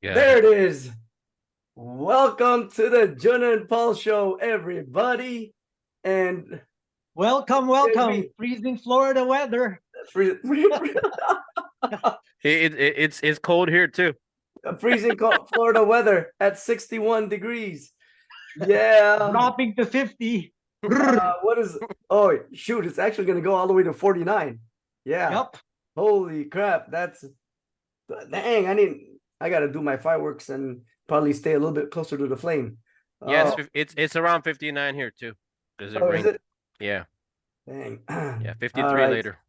Yeah. There it is. Welcome to the Jun and Paul Show, everybody. And Welcome, welcome. Freezing Florida weather. It's cold here too. freezing Florida weather at 61 degrees. Yeah. Dropping to 50. What is? Oh shoot! It's actually going to go all the way to 49. Yeah. Yep. Holy crap! That's dang. I got to do my fireworks and probably stay a little bit closer to the flame. Yeah, Oh, it's around 59 here too. Does it oh, rain? is it? Yeah. Dang. Yeah, All 53 right. later.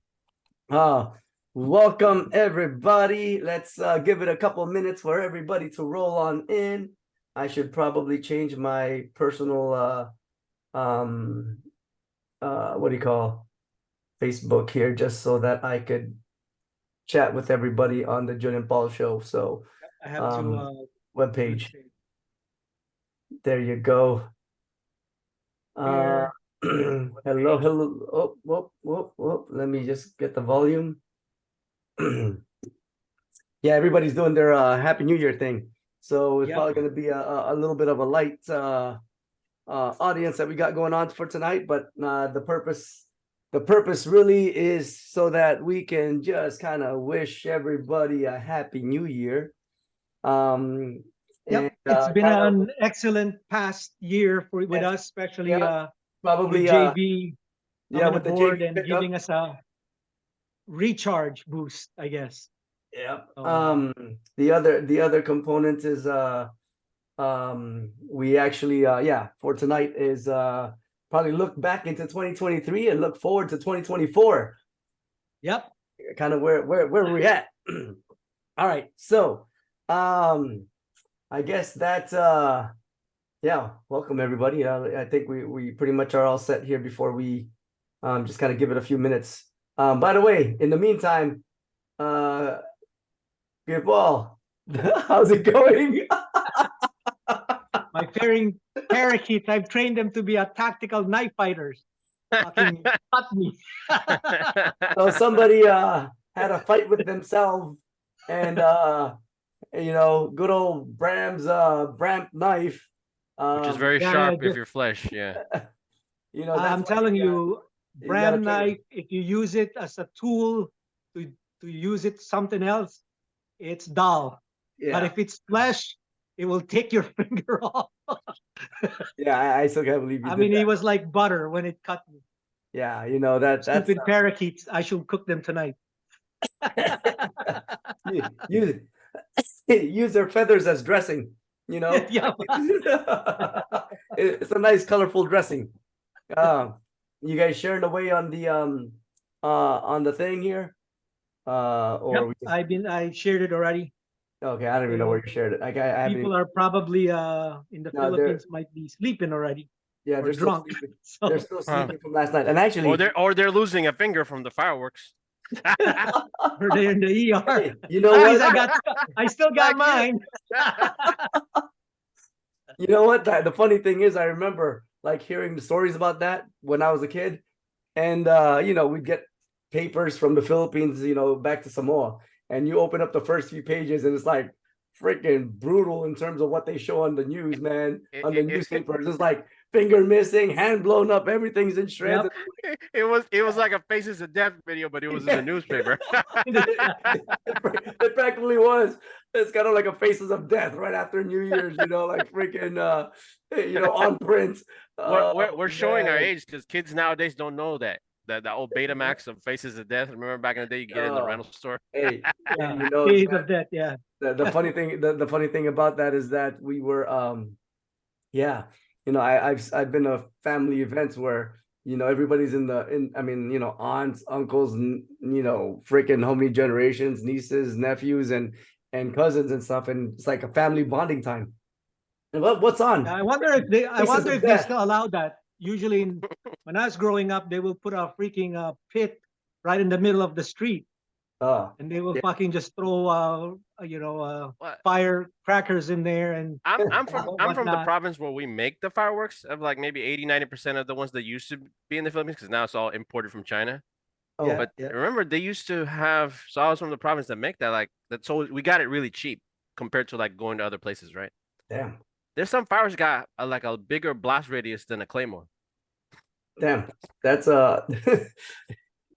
Welcome everybody. Let's give it a couple minutes for everybody to roll on in. I should probably change my personal what do you call Facebook here just so that I could chat with everybody on the Jun and Paul show. So I have to webpage. There you go. Hello. Oh, whoop. Let me just get the volume. Yeah, everybody's doing their Happy New Year thing. So it's probably going to be a little bit of a light audience that we got going on for tonight, but the purpose really is so that we can just kind of wish everybody a Happy New Year. It's been an excellent past year with us, especially probably with JV coming with the aboard JV and pickup. giving us a recharge boost, I guess. Yeah. The other component is we actually for tonight is probably look back into 2023 and look forward to 2024. Yep. Kind of where we're at. All right. So I guess that welcome everybody. I think we pretty much are all set here before we just kind of give it a few minutes. By the way, in the meantime, Paul, how's it going? My fairing parakeets, I've trained them to be a tactical knife fighters. Fucking cut me. So somebody had a fight with themselves, and good old Bram's Bram knife, which is very sharp if you're flesh. Yeah. I'm telling you, Bram knife, if you use it as a tool to use it something else, it's dull. Yeah. But if it's flesh, it will take your finger off. Yeah, I still can't believe you I did mean, that. It was like butter when it cut me. Yeah, that's stupid parakeets. I should cook them tonight. use their feathers as dressing. Yeah. It's a nice colorful dressing. You guys sharing away on the thing here? Or I shared it already. Okay, I don't even know where you shared it. I people are probably in the Philippines might be sleeping already. Yeah, they're drunk. They're still sleeping from last night, and actually, or they're losing a finger from the fireworks. Or they're in the ER. Hey, you know what? I still got mine. You know what? The funny thing is, I remember like hearing the stories about that when I was a kid, and we'd get papers from the Philippines, back to Samoa, and you open up the first few pages, and it's like freaking brutal in terms of what they show on the news, man. On the newspapers, it's like finger missing, hand blown up, everything's in shreds. Yep. It was like a Faces of Death video, but it was in the newspaper. It practically was. It's kind of like a Faces of Death right after New Year's, like freaking on print. We're showing our age because kids nowadays don't know that. The old Betamax of Faces of Death. Remember back in the day, you get in the rental store. Hey, Faces of Death. Yeah. The funny thing, the funny thing about that is that we were, I've been to family events where everybody's aunts, uncles, freaking how many generations, nieces, nephews, and cousins and stuff, and it's like a family bonding time. And what's on? I wonder if they still allow that. Usually, when I was growing up, they will put a freaking pit right in the middle of the street, and they will fucking just throw firecrackers in there. And I'm from the province where we make the fireworks of like maybe 80-90% of the ones that used to be in the Philippines, because now it's all imported from China. Remember they used to have. So I was from the province that make that, so we got it really cheap. compared to like going to other places, right? Damn. There's some fireworks got like a bigger blast radius than a claymore. Damn. That's I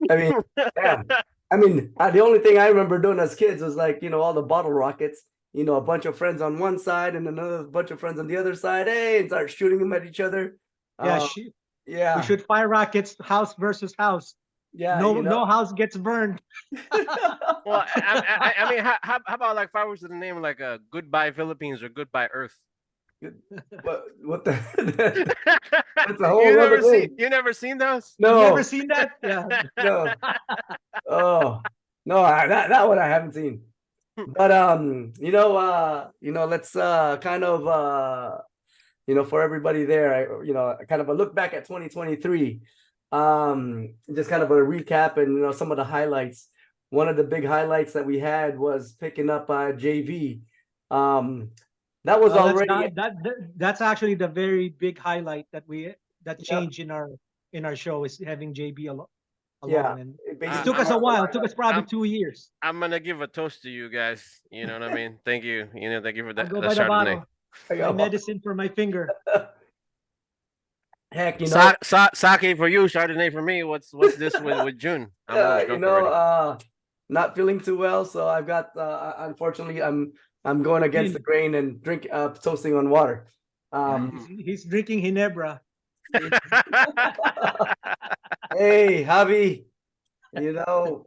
mean, damn. I mean, the only thing I remember doing as kids was like, all the bottle rockets. A bunch of friends on one side and another bunch of friends on the other side. Hey, and start shooting them at each other. Yeah, yeah. We should fire rockets, house versus house. Yeah. No house gets burned. Well, I mean, how about like fireworks in the name of like Goodbye Philippines or Goodbye Earth? What the? That's a whole other thing. You never seen those? No. You never seen that? Yeah. No. Oh no, that one I haven't seen. But let's kind of for everybody there, kind of a look back at 2023. Just kind of a recap and some of the highlights. One of the big highlights that we had was picking up JV. That was already that's actually the very big highlight that changed in our show is having JB along. Yeah, and it took us a while. It took us probably 2 years. I'm gonna give a toast to you guys. You know what I mean? Thank you. Thank you for that. I'll go by the bottle. My medicine for my finger. Heck, sake for you, Chardonnay for me. What's this with June? Not feeling too well, so I've got unfortunately I'm going against the grain and toasting on water. He's drinking Ginebra. Hey, Javi. Hello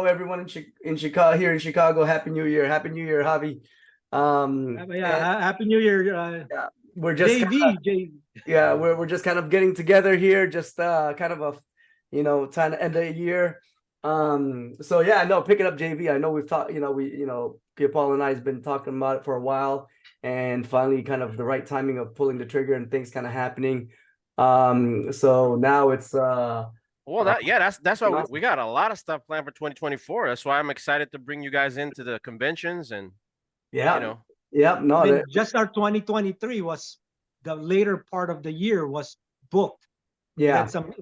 everyone in Chicago, here in Chicago. Happy New Year, Javi. Happy New Year. We're just JV. We're just kind of getting together here, just kind of a trying to end the year. So yeah, no, picking up JV. I know we've talked, Pierre Paul and I has been talking about it for a while, and finally kind of the right timing of pulling the trigger and things kind of happening. So now it's that's why we got a lot of stuff planned for 2024. That's why I'm excited to bring you guys into the conventions and just our 2023 was the later part of the year was booked. We had some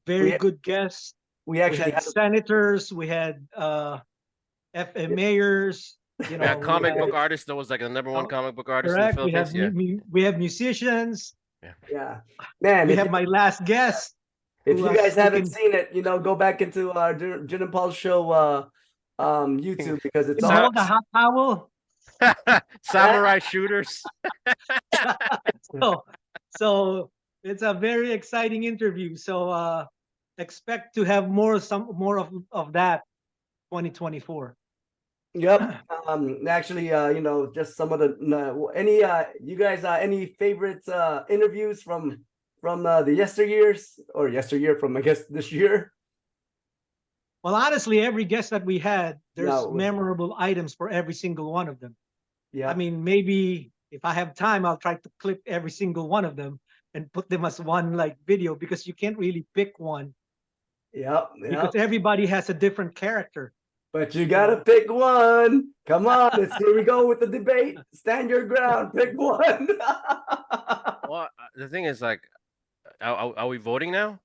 very good guests. We actually had senators, we had mayors, we had comic book artists. That was like the #1 comic book artist correct. in the Philippines. We have musicians. Yeah. Man, we have my last guest. If you guys haven't seen it, go back into our Jin and Paul show YouTube, because it's all the hot towel. Samurai shooters. So it's a very exciting interview. So expect to have more of that 2024. Yep. Actually, just some of the you guys any favorite interviews from the yesteryear from I guess this year? Well, honestly, every guest that we had, there's memorable items for every single one of them. Yeah. I mean, maybe if I have time, I'll try to clip every single one of them and put them as one video, because you can't really pick one. Yeah. Because everybody has a different character. But you gotta pick one. Come on, here we go with the debate. Stand your ground. Pick one. Well, the thing is, like, are we voting now?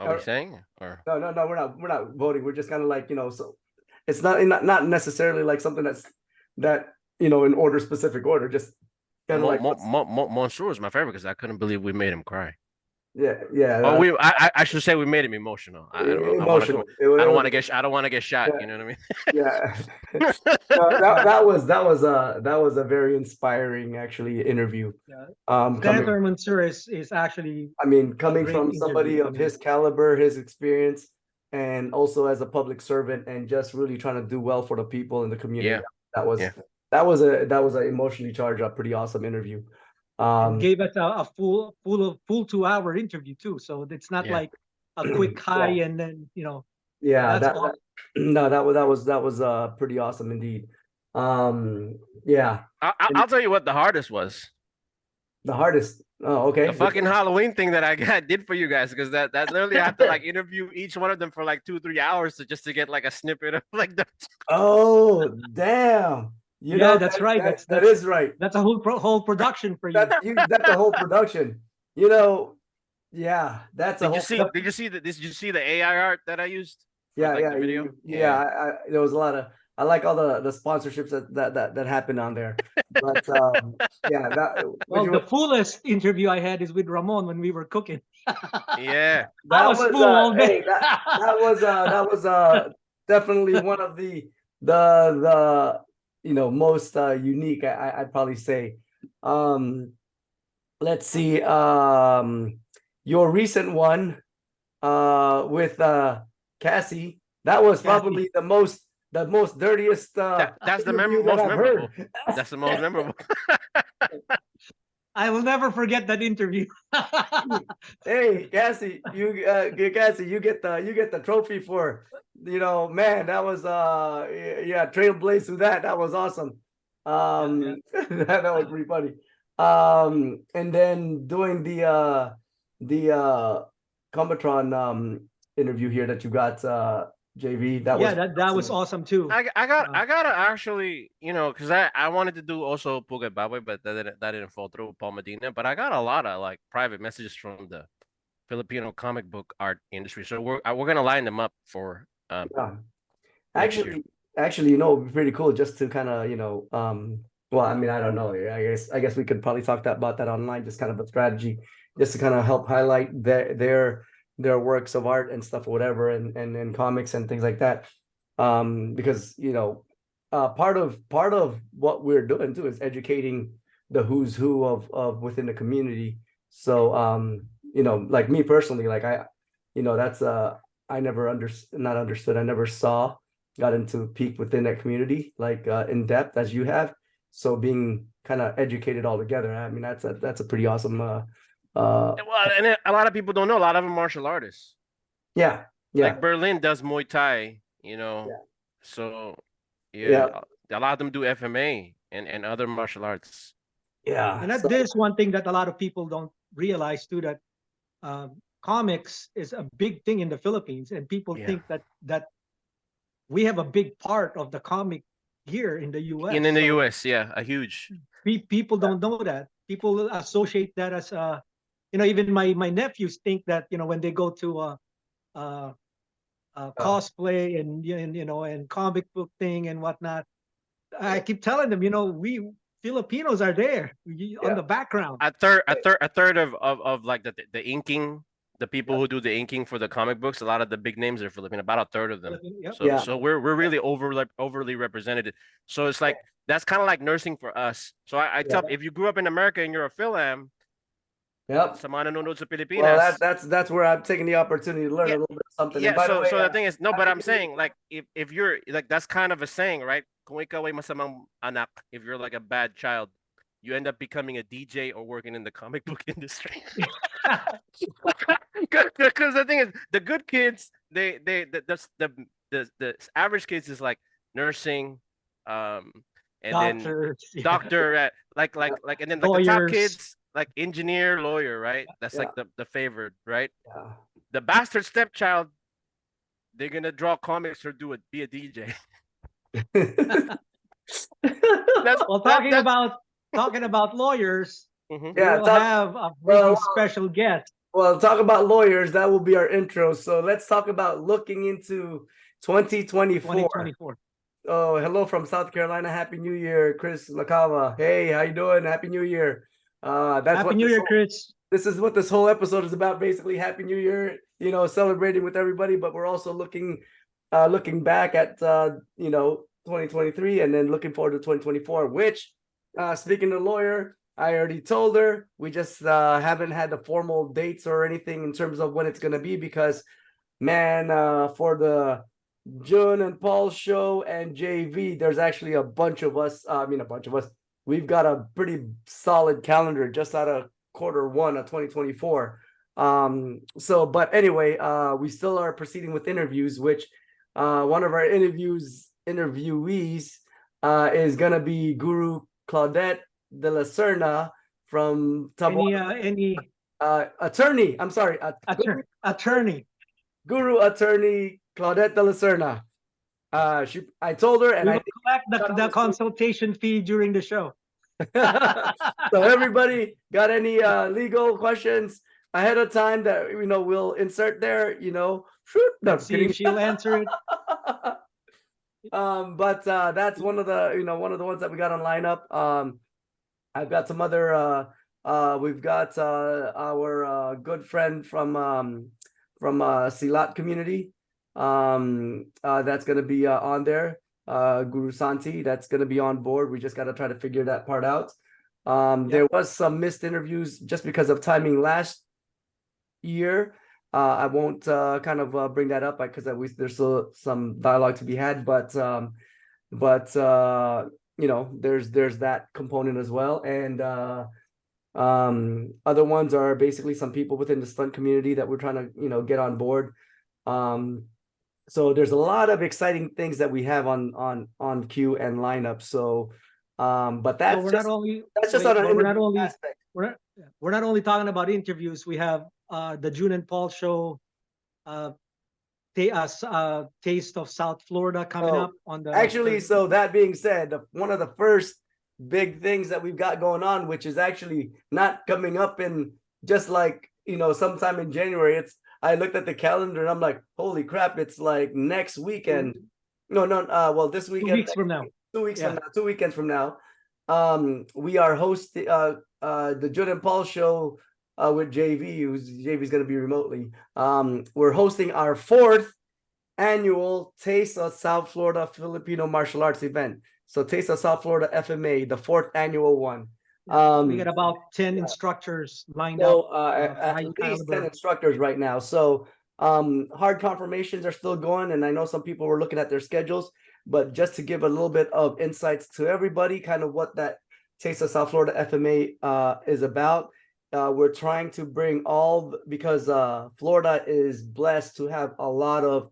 Are we saying or no? We're not voting. We're just kind of like So it's not necessarily like something that in order, specific order. Just kind of like Monsieur is my favorite because I couldn't believe we made him cry. Yeah. Oh, I should say we made him emotional. I don't want to get shot. Yeah. You know what I mean? Yeah. that was a very inspiring actually interview. Senator Mansour is actually. I mean, coming from somebody of his caliber, his experience, and also as a public servant, and just really trying to do well for the people in the community. Yeah. That was a emotionally charged up, pretty awesome interview. Gave us a full 2-hour interview too, so it's not like a quick high and then that was pretty awesome indeed. I'll tell you what the hardest was. The hardest. Oh, okay. The fucking Halloween thing that I did for you guys, because that literally I have to interview each one of them for 2-3 hours just to get a snippet of that. Oh damn. That's right. That is right. That's a whole production for you. That's a whole production. Yeah, that's a whole. Did you see the AI art that I used? Yeah. There was a lot I like all the sponsorships that happen on there. But yeah, well, the fullest interview I had is with Ramon when we were cooking. Yeah, I was full all day. hey, that was definitely one of the most unique. I'd probably say. Let's see. Your recent one with Cassie, that was probably the most dirtiest that's the interview that most I've memorable. heard. That's the most memorable. I will never forget that interview. Hey, Cassie, you get the trophy for, man, that was yeah, trailblaze through that. That was awesome. That was pretty funny. And then doing the Comatron interview here that you got, JV, that was that was awesome too. I gotta actually, because I wanted to do also Pugay Baboy, but that didn't fall through with Paul Medina. But I got a lot of like private messages from the Filipino comic book art industry, so we're gonna line them up for yeah. next year. Actually, it'd be pretty cool just to kind of, well, I mean, I don't know. I guess we could probably talk about that online, just kind of a strategy, just to kind of help highlight their works of art and stuff or whatever, and comics and things like that. Because part of what we're doing too is educating the who's who of within the community. So like me personally, like that's I never understood. I never got into peak within that community like in depth as you have. So being kind of educated all together, I mean, that's a pretty awesome. Well, and a lot of people don't know. A lot of them martial artists. Yeah. Like Berlin does Muay Thai, So a lot of them do FMA and other martial arts. Yeah. And there's one thing that a lot of people don't realize too, that comics is a big thing in the Philippines, and people think that we have a big part of the comic here in the US. In the US, a huge. People don't know that. People associate that as even my nephews think that when they go to cosplay and comic book thing and whatnot, I keep telling them, we Filipinos are there on the background. A third of like the inking, the people who do the inking for the comic books, a lot of the big names are Filipino, about a third of them. Yep. So we're really overly represented. So it's like that's kind of like nursing for us. So I tell, if you grew up in America and you're a Philam, sa mga nanonood sa Pilipinas. Well, that's where I'm taking the opportunity to learn a little bit of something. Yeah, so the thing is, no, but I'm saying, like, if you're like, that's kind of a saying, right? Kung ikaw ay masamang anak, if you're like a bad child, you end up becoming a DJ or working in the comic book industry. Because the thing is, the good kids, the average kids is like nursing, and doctors, then doctor, like, and then like the top kids, like engineer, lawyer, right? That's like the favored, right? Yeah. The bastard stepchild, they're gonna draw comics or be a DJ. Talking about lawyers, we'll have a really special guest. Well, talk about lawyers, that will be our intro. So let's talk about looking into 2024. Oh, hello from South Carolina. Happy New Year, Chris Lacava. Hey, how you doing? Happy New Year. Happy New Year, Chris. This is what this whole episode is about, basically. Happy New Year, celebrating with everybody, but we're also looking back at 2023 and then looking forward to 2024, which speaking to lawyer, I already told her we just haven't had the formal dates or anything in terms of when it's going to be, because man, for the Jun and Paul show and JV, there's actually a bunch of us. We've got a pretty solid calendar just out of Q1 of 2024. But anyway, we still are proceeding with interviews, which one of our interviewees is gonna be Guru Claudette de la Serna from attorney. Guru attorney Claudette de la Serna. I told her, and we will collect the consultation fee during the show. So everybody got any legal questions ahead of time that we'll insert there, Let's see if she'll answer it. But that's one of the one of the ones that we got on lineup. I've got some other we've got our good friend from Silat community. That's gonna be on there. Guru Santi, that's gonna be on board. We just gotta try to figure that part out. There was some missed interviews just because of timing last year. I won't kind of bring that up because there's still some dialogue to be had, but there's that component as well. And other ones are basically some people within the stunt community that we're trying to get on board. So there's a lot of exciting things that we have on queue and lineup. So but that's we're just not only that's just wait, on an but we're not interview only aspect. we're not only talking about interviews. We have the June and Paul show, Taste of South Florida coming Oh, up on the Actually, so that being said, one of the first big things that we've got going on, which is actually not coming up in just like sometime in January. I looked at the calendar and I'm like, holy crap, it's like next weekend. No, well, this 2 weekend, weeks from now. 2 weeks Yeah. from now, 2 weekends from now. We are hosting the Judd and Paul show with JV, JV's gonna be remotely. We're hosting our 4th annual Taste of South Florida Filipino martial arts event. So Taste of South Florida FMA, the 4th annual one. We got about 10 instructors lined up. So at high least 10 caliber. instructors right now. So hard confirmations are still going, and I know some people were looking at their schedules, but just to give a little bit of insights to everybody, kind of what that Taste of South Florida FMA is about. We're trying to bring because Florida is blessed to have a lot of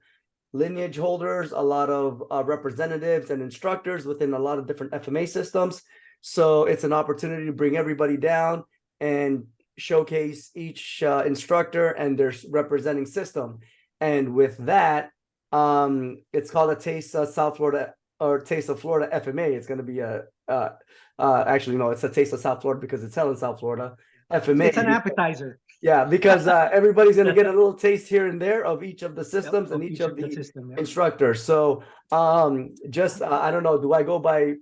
lineage holders, a lot of representatives and instructors within a lot of different FMA systems. So it's an opportunity to bring everybody down and showcase each instructor and their representing system. And with that, it's called a Taste of South Florida or Taste of Florida FMA. It's going to be actually no, it's a Taste of South Florida because it's held in South Florida. FMA. It's an appetizer. Yeah, because everybody's going to get a little taste here and there of each of the systems and each of the system, instructors. So just I don't know, do I go by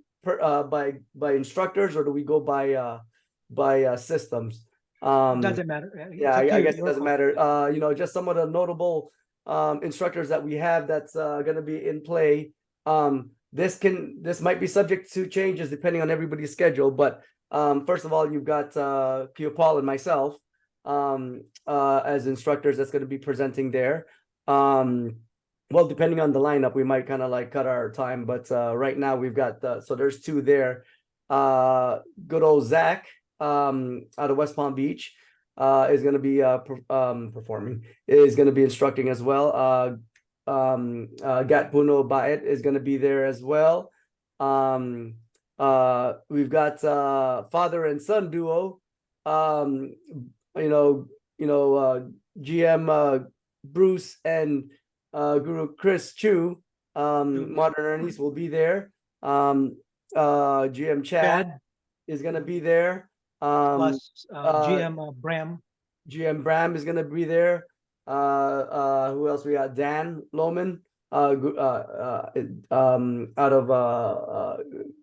instructors or do we go by systems? Doesn't matter. Yeah, I guess it doesn't matter. Just some of the notable instructors that we have that's going to be in play. This might be subject to changes depending on everybody's schedule, but first of all, you've got Kyo Paul and myself as instructors that's going to be presenting there. Well, depending on the lineup, we might kind of like cut our time, but right now we've got so there's 2 there. Good old Zach out of West Palm Beach is going to be performing, is going to be instructing as well. Gatpuno Baet is going to be there as well. We've got father and son duo. GM Bruce and Guru Chris Chu, Modern Ernie's will be there. GM Chad is going to be there. Plus GM Bram. GM Bram is going to be there. Who else we got? Dan Lohman out of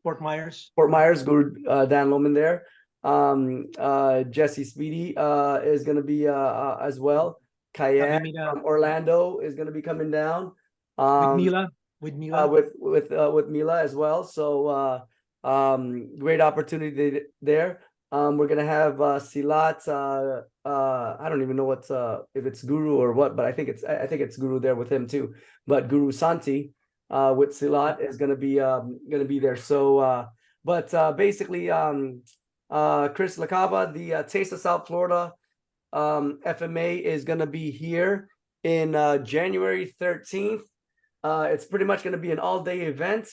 Fort Myers. Guru Dan Lohman there. Jesse Speedy is going to be as well. Kayak from Orlando is going to be coming down. With Mila as well. So great opportunity there. We're gonna have Silat. I don't even know what if it's Guru or what, but I think it's Guru there with him too. But Guru Santi with Silat is gonna be there. So basically Chris Lacava, the Taste of South Florida FMA is gonna be here in January 13th. It's pretty much gonna be an all-day event.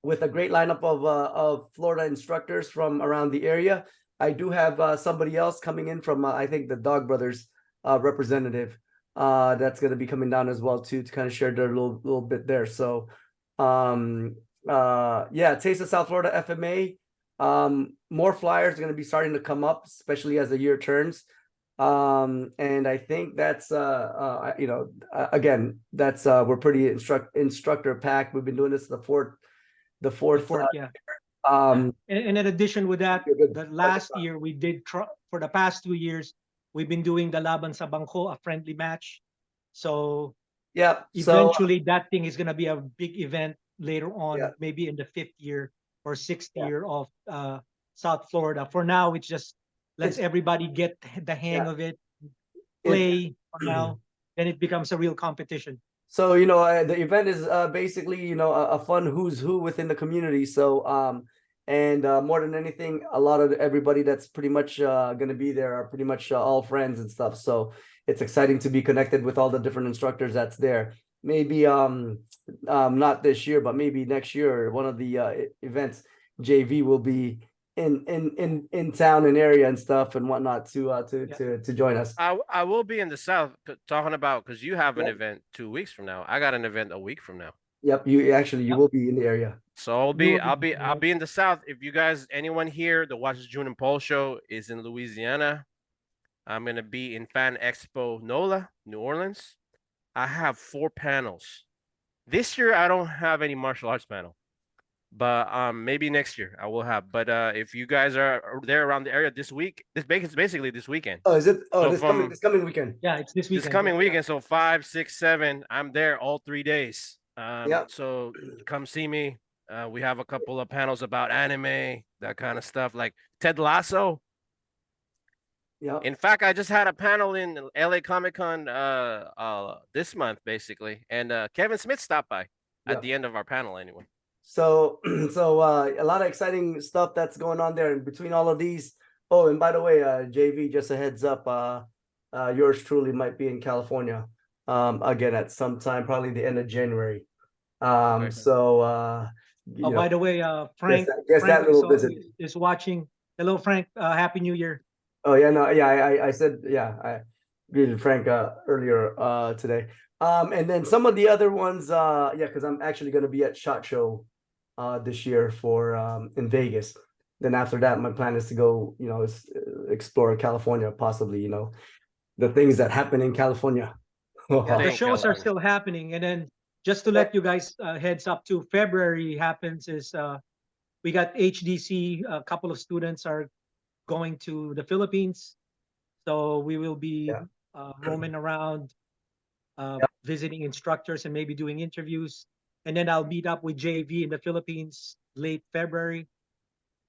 With a great lineup of Florida instructors from around the area. I do have somebody else coming in from I think the Dog Brothers representative that's going to be coming down as well too, to kind of share their little bit there. So yeah, Taste of South Florida FMA. More flyers are going to be starting to come up, especially as the year turns. And I think that's you know, again, that's we're pretty instructor packed. We've been doing this the The fourth fourth, yeah. um And in addition with that, good. the last year we did for the past 2 years, we've been doing the Laban sa Bangko, a friendly match. So yeah, so eventually that thing is gonna be a big event later on, Yeah. maybe in the 5th year or 6th Yeah. year of South Florida. For now, it's just let's It's- everybody get the hang Yeah. of it, it- play for now, then it becomes a real competition. So, you know, the event is basically, you know, a fun who's who within the community. So, and more than anything, a lot of everybody that's pretty much going to be there are pretty much all friends and stuff. So it's exciting to be connected with all the different instructors that's there. Maybe not this year, but maybe next year, one of the events, JV will be in town and area and stuff and whatnot to join us. I will be in the South talking about, because you have an Yep. event 2 weeks from now. I got an event a week from now. Yep, you will be in the area. So You will I'll be in the South. If you guys, anyone here that watches June and Paul show is in Louisiana, I'm gonna be in Fan Expo NOLA, New Orleans. I have 4 panels. This year I don't have any martial arts panel, but maybe next year I will have. But if you guys are there around the area this week, it's basically this weekend. Oh, is it? Oh, So this coming weekend. Yeah, it's this weekend. This coming weekend, so 5, 6, 7, I'm there all 3 days. Yep. So come see me. We have a couple of panels about anime, that kind of stuff, like Ted Lasso. Yeah. In fact, I just had a panel in LA Comic Con this month, basically, and Kevin Smith stopped by Yeah. at the end of our panel anyway. So a lot of exciting stuff that's going on there. And between all of these, oh, and by the way, JV, just a heads up, yours truly might be in California again at some time, probably the end of January. Okay. So you Oh, know, by the way, Frank, guess that Frank little visit. is watching. Hello, Frank. Happy New Year. Oh yeah, no, yeah, I said, yeah, I greeted Frank earlier today. And then some of the other ones, yeah, because I'm actually going to be at SHOT Show this year for in Vegas. Then after that, my plan is to go, you know, explore California, possibly, you know, the things that happen in California. Yeah, the Thank shows are California. still happening, and then just to let you guys heads up too, February happens is we got HDC. A couple of students are going to the Philippines, so we will be Yeah. roaming around, Yep. visiting instructors and maybe doing interviews. And then I'll meet up with JV in the Philippines late February.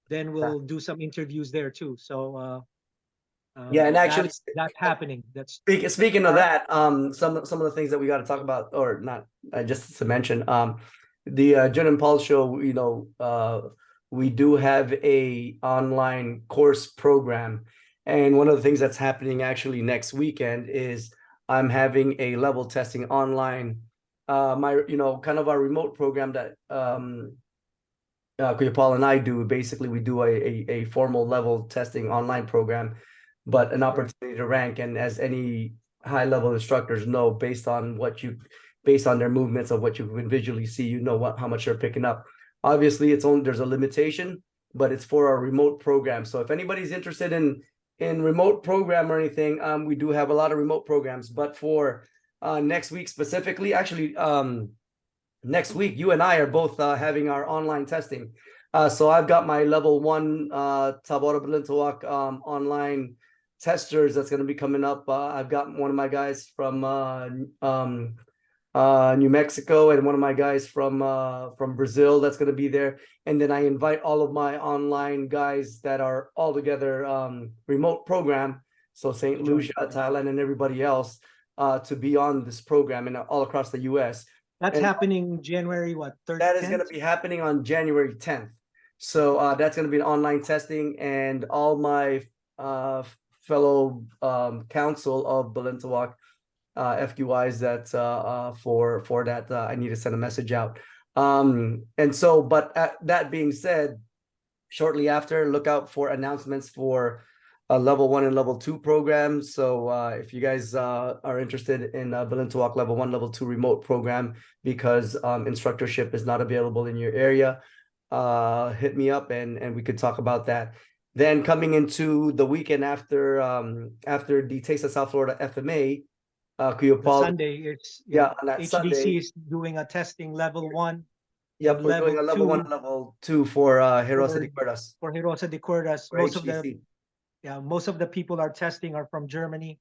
Then we'll do some interviews there too. So Yeah, and actually, that's happening. That's speaking of that, some of the things that we got to talk about, or not, just to mention, the Jun and Paul show, you know, we do have a online course program, and one of the things that's happening actually next weekend is I'm having a level testing online. My, you know, kind of our remote program that Kuya Paul and I do. Basically, we do a formal level testing online program, but an opportunity to rank. And as any high level instructors know, based on their movements of what you can visually see, you know how much they're picking up. Obviously, there's a limitation, but it's for our remote program. So if anybody's interested in remote program or anything, we do have a lot of remote programs. But for next week specifically, actually, next week, you and I are both having our online testing. So I've got my level 1 Tabora Balintawak online testers that's going to be coming up. I've got one of my guys from New Mexico and one of my guys from Brazil that's going to be there. And then I invite all of my online guys that are all together remote program. So St. Lucia, Thailand, and everybody else to be on this program and all across the U.S. That's happening January what? 30th? That is going to be happening on January 10th. So that's going to be an online testing, and all my fellow council of Balintawak FQIs that for that I need to send a message out. And so, but that being said, shortly after, look out for announcements for level 1 and level 2 programs. So if you guys are interested in Balintawak level 1, level 2 remote program, because instructorship is not available in your area, hit me up and we could talk about that. Then coming into the weekend after the Taste of South Florida FMA, Kuya The Paul, Sunday, it's yeah, on that HDC Sunday, is doing a testing level 1 yep, and we're doing level a level 1 2 and level 2 for Herosa de Cuerdas for Hirosa de Cuerdas. for HTC. Most of the people are testing are from Germany.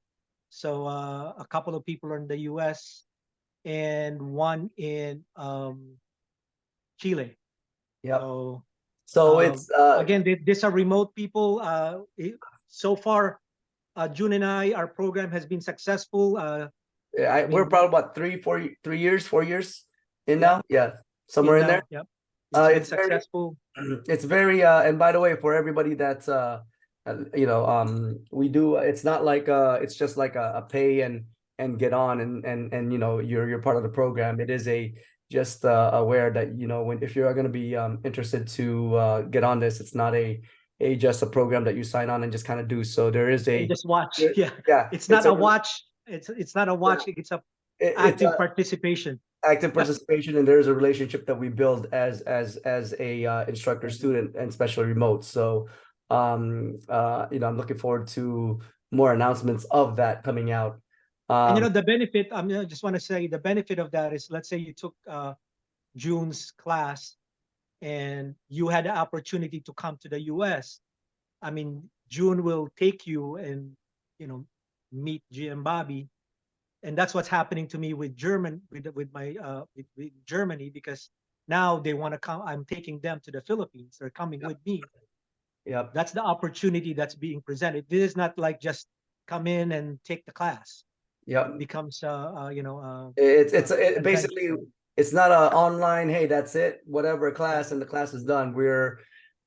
So a couple of people are in the US and one in Chile. Yep. So So it's again, these are remote people. So far, June and our program has been successful. we're probably about 4 years in Yeah. now. Yeah, somewhere in there. Yep. It's been It's very, successful. it's very and by the way, for everybody that's we do, it's not like it's just like a pay and get on and you're part of the program. It is a just aware that when if you're going to be interested to get on this, it's not a just a program that you sign on and just kind of do. So there is And a just watch. there- Yeah. yeah, It's not a a watch. It's not a watch. It's a it's active participation. active participation, and there's a relationship that we build as a instructor student and especially remote. So I'm looking forward to more announcements of that coming out. And the benefit, I just want to say the benefit of that is, let's say you took June's class and you had the opportunity to come to the US. I mean, June will take you and meet G and Bobby, and that's what's happening to me with with Germany, because now they want to come. I'm taking them to the Philippines. They're coming with me. Yep. That's the opportunity that's being presented. This is not like just come in and take the class. Yep. It becomes basically it's not a online, hey, that's it, whatever class, and the class is done. We're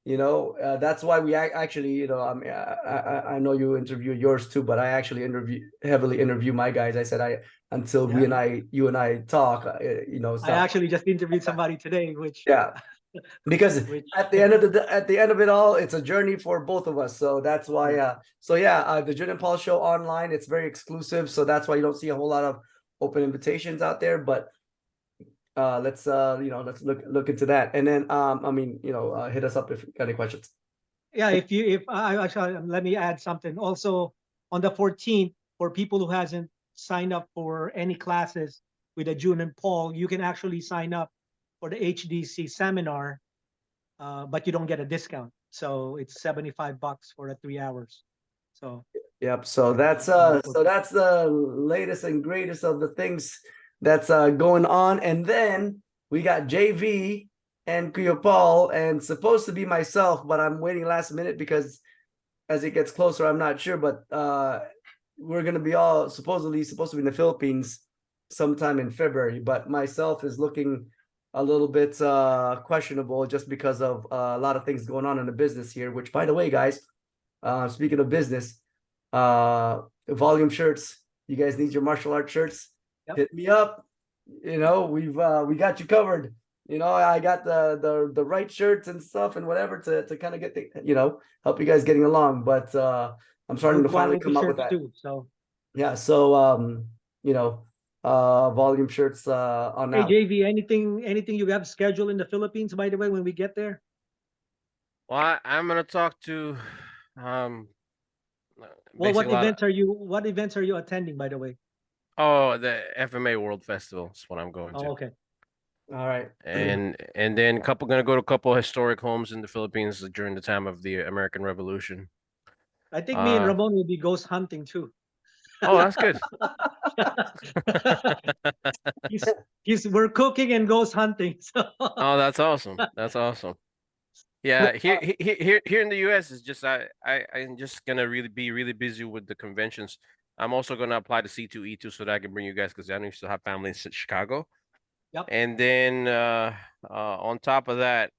that's why we actually, I know you interview yours too, but I actually heavily interview my guys. I said until you and I talk, I actually just interviewed somebody today, which yeah, because at the end of it all, it's a journey for both of us. So that's why the Jun and Paul show online, it's very exclusive. So that's why you don't see a whole lot of open invitations out there. But let's look into that. And then hit us up if you got any questions. Yeah, actually, let me add something. Also on the 14th, for people who hasn't signed up for any classes with the June and Paul, you can actually sign up for the HDC seminar, but you don't get a discount. So it's $75 for the 3 hours. So yep. So that's the latest and greatest of the things that's going on. And then we got JV and Kuya Paul, and supposed to be myself, but I'm waiting last minute because as it gets closer, I'm not sure. But we're gonna be all supposed to be in the Philippines sometime in February. But myself is looking a little bit questionable just because of a lot of things going on in the business here. Which, by the way, guys, speaking of business, Volume Shirts, you guys need your martial art shirts? Yep. Hit me up. We got you covered. I got the right shirts and stuff and whatever to kind of get help you guys getting along. But I'm starting to finally come up with that too. So yeah. So Volume Shirts on hey now. JV, anything you have scheduled in the Philippines, by the way, when we get there? Well, I'm gonna talk to well, what events are you attending, by the way? Oh, the FMA World Festival is what I'm going to. Oh, okay. All right. And then gonna go to a couple historic homes in the Philippines during the time of the American Revolution. I think me and Ramon will be ghost hunting too. Oh, that's good. We're cooking and ghost hunting. So. Oh, that's awesome. That's awesome. Yeah, here in the US is just I'm just gonna be really busy with the conventions. I'm also gonna apply to C2E2 so that I can bring you guys, because I know you still have family in Chicago. Yep. And then on top of that,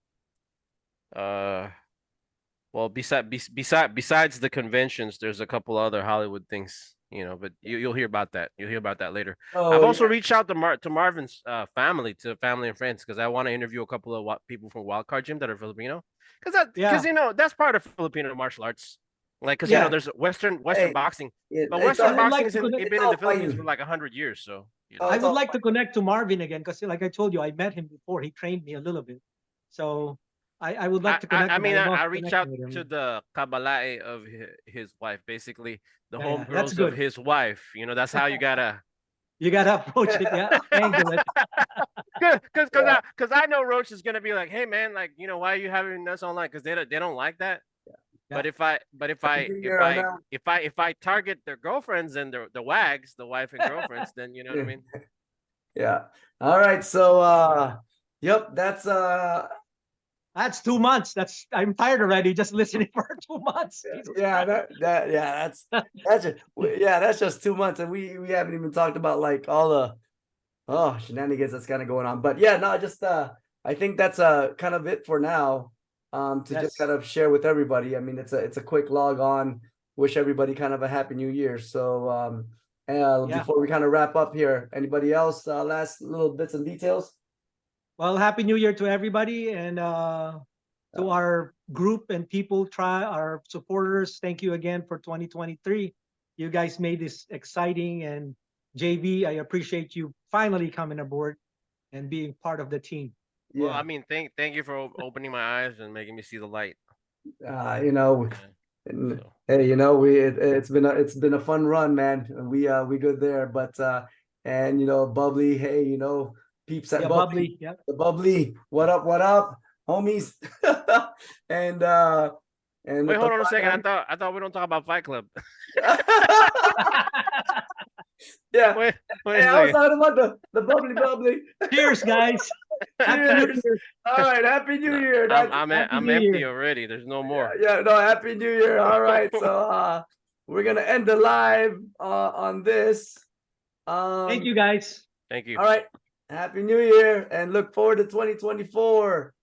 well, besides the conventions, there's a couple other Hollywood things, but you'll hear about that. You'll hear about that later. I've also reached out to Marvin's family and friends, because I want to interview a couple of people from Wildcard Gym that are Filipino, because that's part of Filipino martial arts. Like, because there's Western boxing, but Western boxing has been in the Philippines for like 100 years. So I would like to connect to Marvin again, because like I told you, I met him before. He trained me a little bit. So I would like to connect. I with mean, him. I love reach out connecting with to him. the kabalae of his wife, basically the Yeah, that's homegirls of good. his wife. You know, that's how you gotta. You gotta approach it, yeah, angle it. Cause I know Roach is gonna be like, hey man, like, you know, why are you having us online? Cause they don't like that. Yeah. If I target their girlfriends and the wags, the wife and girlfriends, then you know what I mean. Yeah. All right. So yep, that's That's 2 months. I'm tired already just listening for 2 months. Jesus yeah, Christ. that's just 2 months, and we haven't even talked about like all the shenanigans that's kind of going on. But yeah, no, just I think that's kind of it for now. To just Yes. kind of share with everybody. I mean, it's a quick log on. Wish everybody kind of a happy new year. So Yeah. before we kind of wrap up here, anybody else last little bits and details? Well, happy New Year to everybody, and to our group and people, our supporters. Thank you again for 2023. You guys made this exciting, and JB, I appreciate you finally coming aboard and being part of the team. Well, Yeah. I mean, thank you for opening my eyes and making me see the light. You know, Yeah, and, so. hey, you know, it's been a fun run, man. We good there, but and you know, Bubbly, hey, you know, peeps at Yeah, Bubbly, bubbly. Yeah. the Bubbly, what up, homies? and Wait, the hold on a second. Tapanan. I thought we don't talk about Fight Club. Yeah. Wait Hey, a I was second. talking about the Bubbly. Cheers, guys. Happy New Cheers. Year. All right, happy New No, Year. I'm Happy New empty Year. already. There's no more. Yeah, no, happy New Year. All right, so we're gonna end the live on this. Thank you, guys. Thank you. All right, happy New Year, and look forward to 2024.